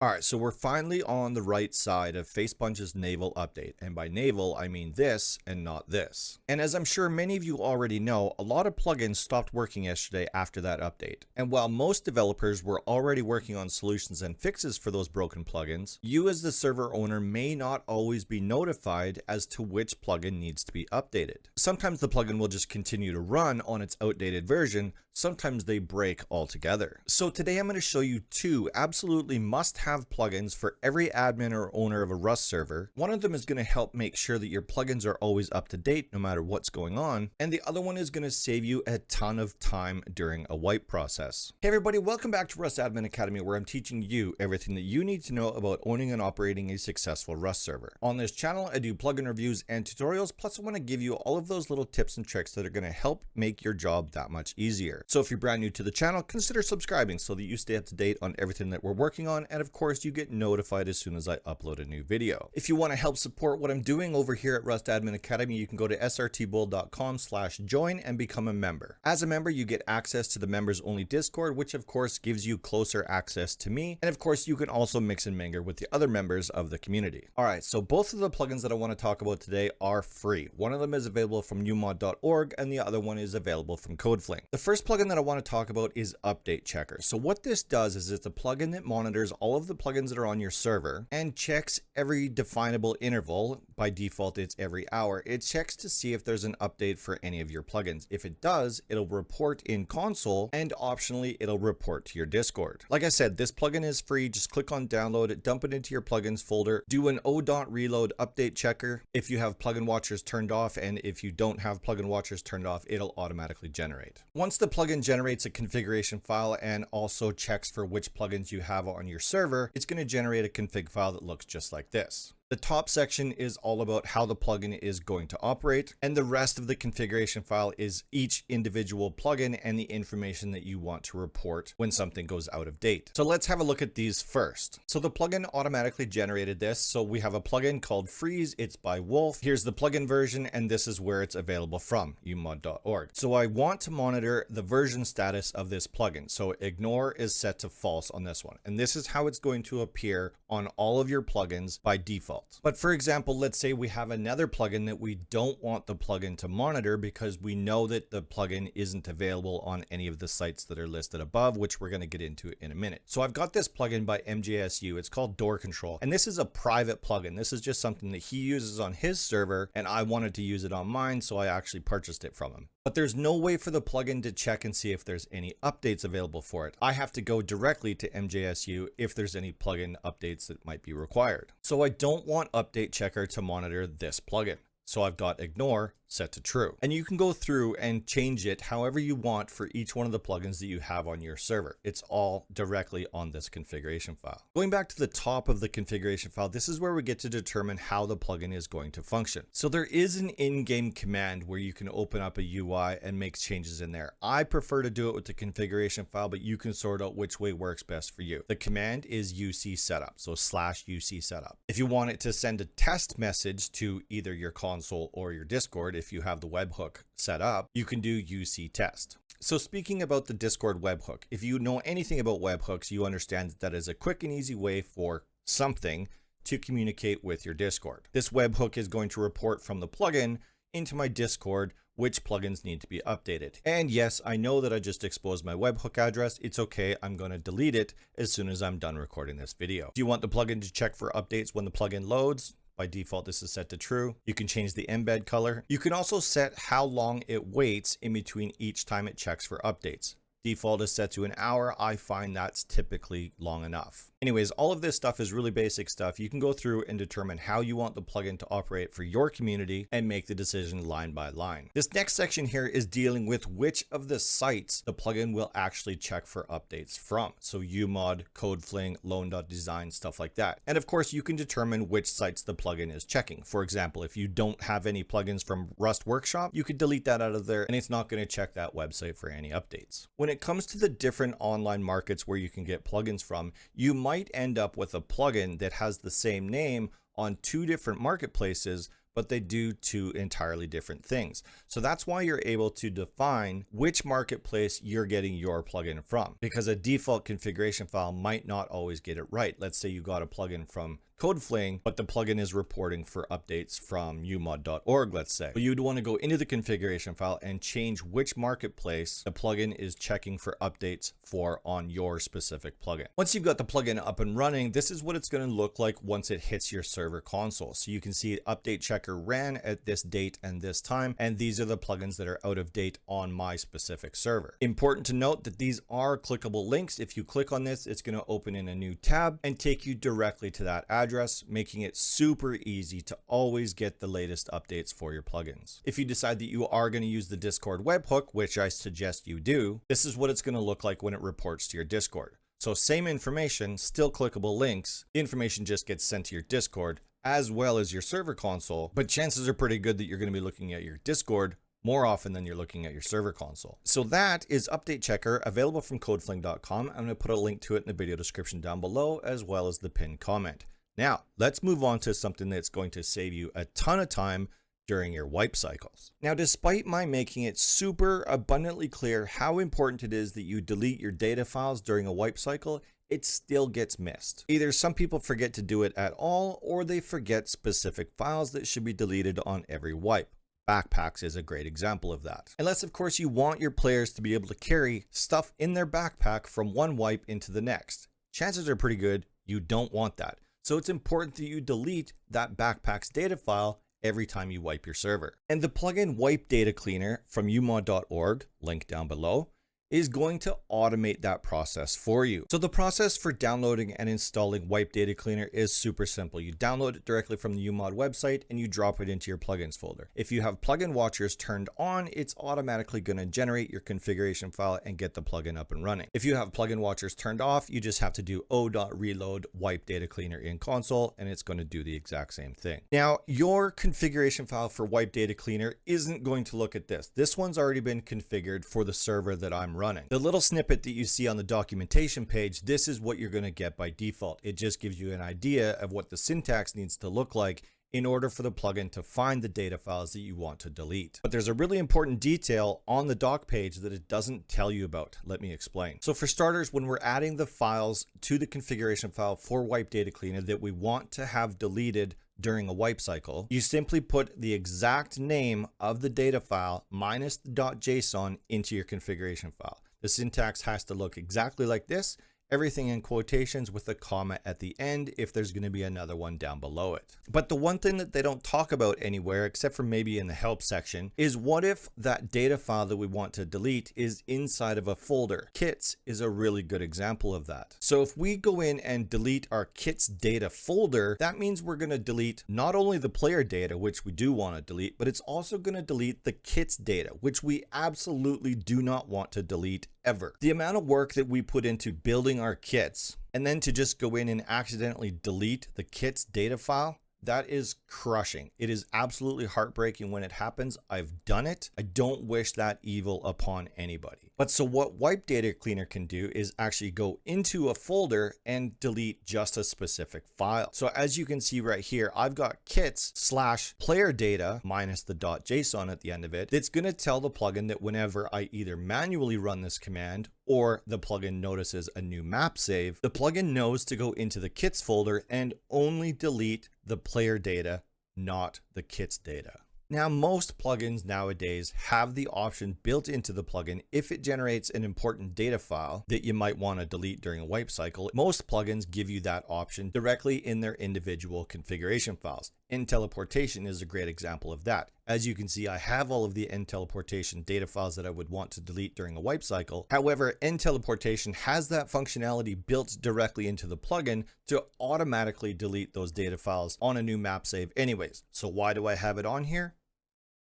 Alright, so we're finally on the right side of Facepunch's naval update, and by naval I mean this and not this. And as I'm sure many of you already know, a lot of plugins stopped working yesterday after that update. And while most developers were already working on solutions and fixes for those broken plugins, you as the server owner may not always be notified as to which plugin needs to be updated. Sometimes the plugin will just continue to run on its outdated version, sometimes they break altogether. So today I'm going to show you two absolutely must-have plugins for every admin or owner of a Rust server. One of them is going to help make sure that your plugins are always up to date no matter what's going on, and the other one is going to save you a ton of time during a wipe process. Hey everybody, welcome back to Rust Admin Academy, where I'm teaching you everything that you need to know about owning and operating a successful Rust server. On this channel I do plugin reviews and tutorials, plus I want to give you all of those little tips and tricks that are going to help make your job that much easier. So if you're brand new to the channel, consider subscribing so that you stay up to date on everything that we're working on, and of course you get notified as soon as I upload a new video. If you want to help support what I'm doing over here at Rust Admin Academy, you can go to srtbull.com/join and become a member. As a member, you get access to the members only Discord, which of course gives you closer access to me, and of course you can also mix and mingle with the other members of the community. Alright, so both of the plugins that I want to talk about today are free. One of them is available from umod.org and the other one is available from CodeFling. The first plugin that I want to talk about is UpdateChecker. So what this does is it's a plugin that monitors all of the plugins that are on your server and checks every definable interval. By default it's every hour. It checks to see if there's an update for any of your plugins. If it does, it'll report in console, and optionally it'll report to your Discord. Like I said, this plugin is free. Just click on download it, dump it into your plugins folder, do an o.reload update checker if you have plugin watchers turned off, and if you don't have plugin watchers turned off, it'll automatically generate. Once the plugin generates a configuration file and also checks for which plugins you have on your server, it's going to generate a config file that looks just like this. The top section is all about how the plugin is going to operate, and the rest of the configuration file is each individual plugin and the information that you want to report when something goes out of date. So let's have a look at these first. So the plugin automatically generated this. So we have a plugin called Freeze. It's by Wolf. Here's the plugin version, and this is where it's available from, umod.org. So I want to monitor the version status of this plugin. So ignore is set to false on this one, and this is how it's going to appear on all of your plugins by default. But for example, let's say we have another plugin that we don't want the plugin to monitor because we know that the plugin isn't available on any of the sites that are listed above, which we're going to get into in a minute. So I've got this plugin by MJSU. It's called Door Control, and this is a private plugin. This is just something that he uses on his server, and I wanted to use it on mine, so I actually purchased it from him. But there's no way for the plugin to check and see if there's any updates available for it. I have to go directly to MJSU if there's any plugin updates that might be required. So I don't want UpdateChecker to monitor this plugin. So I've got ignore set to true, and you can go through and change it however you want for each one of the plugins that you have on your server. It's all directly on this configuration file. Going back to the top of the configuration file, this is where we get to determine how the plugin is going to function. So there is an in-game command where you can open up a UI and make changes in there. I prefer to do it with the configuration file, but you can sort out which way works best for you. The command is UC setup, so /UC setup. If you want it to send a test message to either your console or your Discord, if you have the webhook set up, you can do UC test. So speaking about the Discord webhook, if you know anything about webhooks, you understand that is a quick and easy way for something to communicate with your Discord. This webhook is going to report from the plugin into my Discord which plugins need to be updated. And yes, I know that I just exposed my webhook address. It's okay. I'm going to delete it as soon as I'm done recording this video. Do you want the plugin to check for updates when the plugin loads? By default, this is set to true. You can change the embed color. You can also set how long it waits in between each time it checks for updates. Default is set to an hour. I find that's typically long enough. Anyways, all of this stuff is really basic stuff. You can go through and determine how you want the plugin to operate for your community and make the decision line by line. This next section here is dealing with which of the sites the plugin will actually check for updates from. So Umod, CodeFling, Loan.design, stuff like that. And of course, you can determine which sites the plugin is checking. For example, if you don't have any plugins from Rust Workshop, you could delete that out of there and it's not going to check that website for any updates. When it comes to the different online markets where you can get plugins from, you might end up with a plugin that has the same name on two different marketplaces, but they do two entirely different things. So that's why you're able to define which marketplace you're getting your plugin from, because a default configuration file might not always get it right. Let's say you got a plugin from CodeFling, but the plugin is reporting for updates from umod.org, let's say. But you'd want to go into the configuration file and change which marketplace the plugin is checking for updates for on your specific plugin. Once you've got the plugin up and running, this is what it's going to look like once it hits your server console. So you can see UpdateChecker ran at this date and this time, and these are the plugins that are out of date on my specific server. Important to note that these are clickable links. If you click on this, it's going to open in a new tab and take you directly to that address, making it super easy to always get the latest updates for your plugins. If you decide that you are going to use the Discord webhook, which I suggest you do, this is what it's going to look like when it reports to your Discord. So same information, still clickable links. The information just gets sent to your Discord as well as your server console, but chances are pretty good that you're going to be looking at your Discord more often than you're looking at your server console. So that is UpdateChecker, available from CodeFling.com. I'm going to put a link to it in the video description down below, as well as the pinned comment. Now, let's move on to something that's going to save you a ton of time during your wipe cycles. Now, despite my making it super abundantly clear how important it is that you delete your data files during a wipe cycle, it still gets missed. Either some people forget to do it at all, or they forget specific files that should be deleted on every wipe. Backpacks is a great example of that. Unless, of course, you want your players to be able to carry stuff in their backpack from one wipe into the next. Chances are pretty good you don't want that. So it's important that you delete that backpack's data file every time you wipe your server. And the plugin WipeDataCleaner from umod.org, link down below, is going to automate that process for you. So the process for downloading and installing WipeDataCleaner is super simple. You download it directly from the Umod website and you drop it into your plugins folder. If you have plugin watchers turned on, it's automatically going to generate your configuration file and get the plugin up and running. If you have plugin watchers turned off, you just have to do o.reload WipeDataCleaner in console, and it's going to do the exact same thing. Now, your configuration file for WipeDataCleaner isn't going to look at this. This one's already been configured for the server that I'm running. The little snippet that you see on the documentation page, this is what you're going to get by default. It just gives you an idea of what the syntax needs to look like in order for the plugin to find the data files that you want to delete. But there's a really important detail on the doc page that it doesn't tell you about. Let me explain. So for starters, when we're adding the files to the configuration file for WipeDataCleaner that we want to have deleted during a wipe cycle, you simply put the exact name of the data file minus the .json into your configuration file. The syntax has to look exactly like this, everything in quotations with a comma at the end if there's going to be another one down below it. But the one thing that they don't talk about anywhere, except for maybe in the help section, is what if that data file that we want to delete is inside of a folder? Kits is a really good example of that. So if we go in and delete our kits data folder, that means we're going to delete not only the player data, which we do want to delete, but it's also going to delete the kits data, which we absolutely do not want to delete ever. The amount of work that we put into building our kits and then to just go in and accidentally delete the kits data file, that is crushing. It is absolutely heartbreaking when it happens. I've done it. I don't wish that evil upon anybody. But so what WipeDataCleaner can do is actually go into a folder and delete just a specific file. So as you can see right here, I've got kits/player data minus the .json at the end of it. It's going to tell the plugin that whenever I either manually run this command or the plugin notices a new map save, the plugin knows to go into the kits folder and only delete the player data, not the kits data. Now, most plugins nowadays have the option built into the plugin if it generates an important data file that you might want to delete during a wipe cycle. Most plugins give you that option directly in their individual configuration files. NTeleportation is a great example of that. As you can see, I have all of the NTeleportation data files that I would want to delete during a wipe cycle. However, NTeleportation has that functionality built directly into the plugin to automatically delete those data files on a new map save anyways. So why do I have it on here?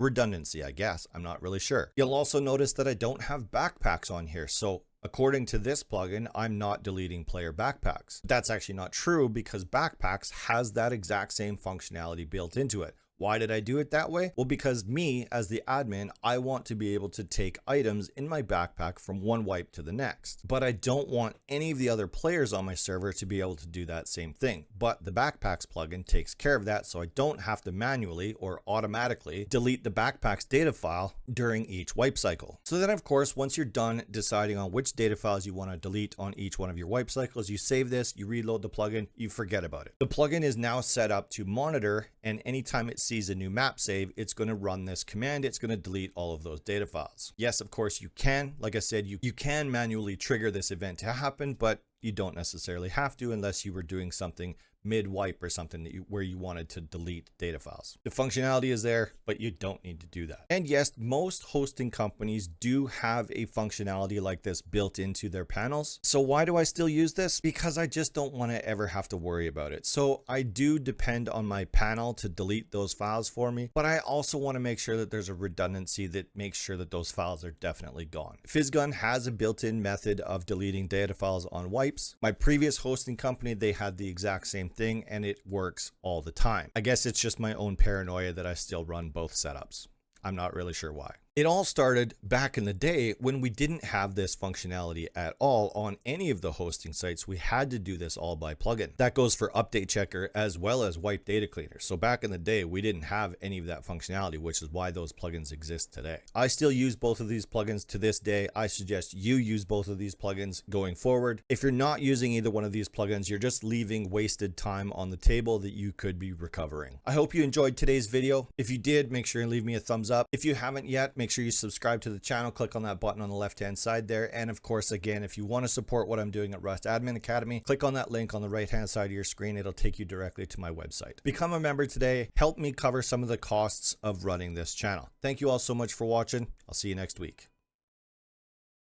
Redundancy, I guess. I'm not really sure. You'll also notice that I don't have backpacks on here. So according to this plugin, I'm not deleting player backpacks. That's actually not true because backpacks has that exact same functionality built into it. Why did I do it that way? Well, because me as the admin, I want to be able to take items in my backpack from one wipe to the next, but I don't want any of the other players on my server to be able to do that same thing. But the backpacks plugin takes care of that, so I don't have to manually or automatically delete the backpacks data file during each wipe cycle. So then of course, once you're done deciding on which data files you want to delete on each one of your wipe cycles, you save this, you reload the plugin, you forget about it. The plugin is now set up to monitor, and anytime it sees a new map save, it's going to run this command. It's going to delete all of those data files. Yes, of course you can. Like I said, you can manually trigger this event to happen, but you don't necessarily have to unless you were doing something mid-wipe or something that where you wanted to delete data files. The functionality is there, but you don't need to do that. And yes, most hosting companies do have a functionality like this built into their panels. So why do I still use this? Because I just don't want to ever have to worry about it. So I do depend on my panel to delete those files for me, but I also want to make sure that there's a redundancy that makes sure that those files are definitely gone. Fizzgun has a built-in method of deleting data files on wipes. My previous hosting company, they had the exact same thing, and it works all the time. I guess it's just my own paranoia that I still run both setups. I'm not really sure why. It all started back in the day when we didn't have this functionality at all on any of the hosting sites. We had to do this all by plugin. That goes for UpdateChecker as well as WipeDataCleaner. So back in the day, we didn't have any of that functionality, which is why those plugins exist today. I still use both of these plugins to this day. I suggest you use both of these plugins going forward. If you're not using either one of these plugins, you're just leaving wasted time on the table that you could be recovering. I hope you enjoyed today's video. If you did, make sure and leave me a thumbs up. If you haven't yet, make sure you subscribe to the channel, click on that button on the left hand side there. And of course, again, if you want to support what I'm doing at Rust Admin Academy, click on that link on the right hand side of your screen. It'll take you directly to my website. Become a member today. Help me cover some of the costs of running this channel. Thank you all so much for watching. I'll see you next week.